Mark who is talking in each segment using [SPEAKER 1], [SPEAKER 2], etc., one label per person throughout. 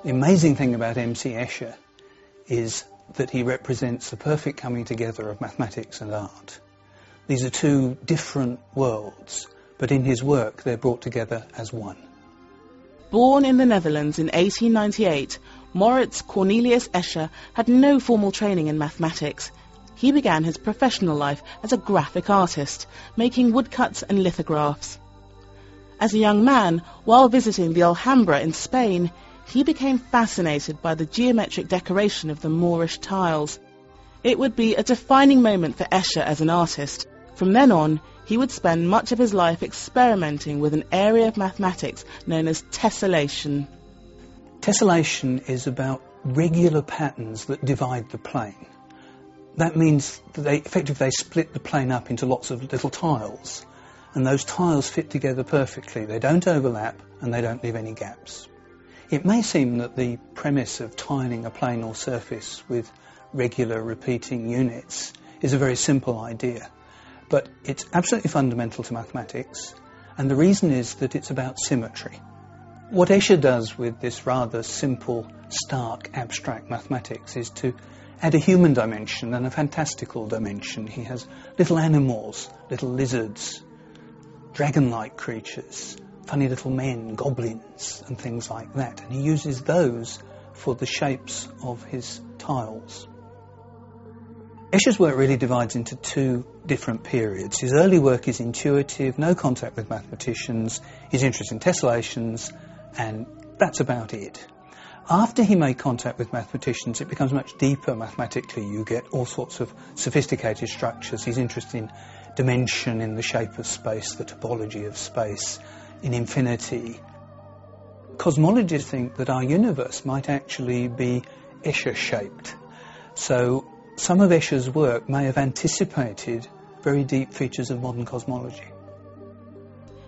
[SPEAKER 1] The amazing thing about M.C. Escher is that he represents the perfect coming together of mathematics and art. These are two different worlds, but in his work they're brought together as one.
[SPEAKER 2] Born in the Netherlands in 1898, Mauritus Cornelius Escher had no formal training in mathematics. He began his professional life as a graphic artist, making woodcuts and lithographs. As a young man, while visiting the Alhambra in Spain, he became fascinated by the geometric decoration of the Moorish tiles. It would be a defining moment for Escher as an artist. From then on, he would spend much of his life experimenting with an area of mathematics known as tessellation.
[SPEAKER 1] Tessellation is about regular patterns that divide the plane. That means that they split the plane up into lots of little tiles, and those tiles fit together perfectly. They don't overlap and they don't leave any gaps. It may seem that the premise of tiling a plane or surface with regular repeating units is a very simple idea, but it's absolutely fundamental to mathematics, and the reason is that it's about symmetry. What Escher does with this rather simple, stark, abstract mathematics is to add a human dimension and a fantastical dimension. He has little animals, little lizards, dragon-like creatures, funny little men, goblins, and things like that. And he uses those for the shapes of his tiles. Escher's work really divides into two different periods. His early work is intuitive, no contact with mathematicians, his interest in tessellations, and that's about it. After he made contact with mathematicians, it becomes much deeper mathematically. You get all sorts of sophisticated structures. He's interested in dimension, in the shape of space, the topology of space, in infinity. Cosmologists think that our universe might actually be Escher-shaped. So some of Escher's work may have anticipated very deep features of modern cosmology.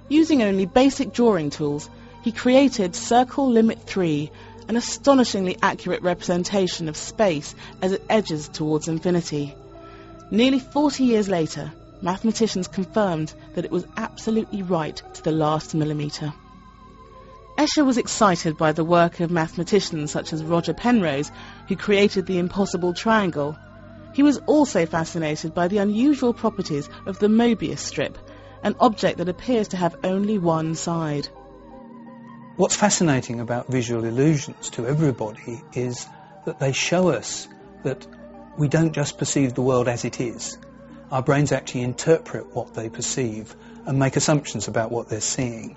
[SPEAKER 2] Using only basic drawing tools, he created Circle Limit 3, an astonishingly accurate representation of space as it edges towards infinity. Nearly 40 years later, mathematicians confirmed that it was absolutely right to the last millimetre. Escher was excited by the work of mathematicians such as Roger Penrose, who created the impossible triangle. He was also fascinated by the unusual properties of the Mobius strip, an object that appears to have only one side.
[SPEAKER 1] What's fascinating about visual illusions to everybody is that they show us that we don't just perceive the world as it is. Our brains actually interpret what they perceive and make assumptions about what they're seeing.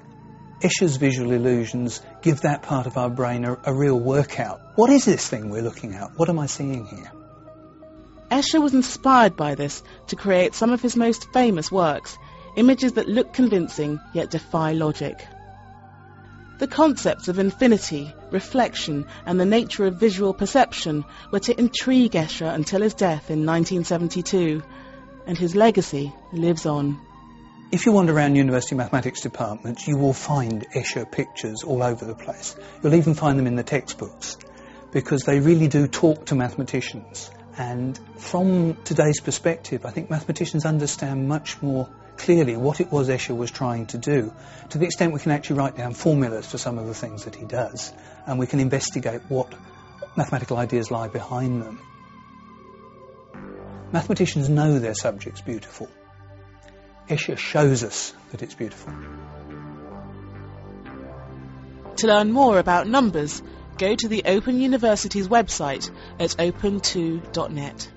[SPEAKER 1] Escher's visual illusions give that part of our brain a real workout. What is this thing we're looking at? What am I seeing here?
[SPEAKER 2] Escher was inspired by this to create some of his most famous works, images that look convincing yet defy logic. The concepts of infinity, reflection, and the nature of visual perception were to intrigue Escher until his death in 1972, and his legacy lives on.
[SPEAKER 1] If you wander around university mathematics departments, you will find Escher pictures all over the place. You'll even find them in the textbooks, because they really do talk to mathematicians. And from today's perspective, I think mathematicians understand much more clearly what it was Escher was trying to do, to the extent we can actually write down formulas for some of the things that he does, and we can investigate what mathematical ideas lie behind them. Mathematicians know their subject's beautiful. Escher shows us that it's beautiful.
[SPEAKER 2] To learn more about numbers, go to the Open University's website at open2.net.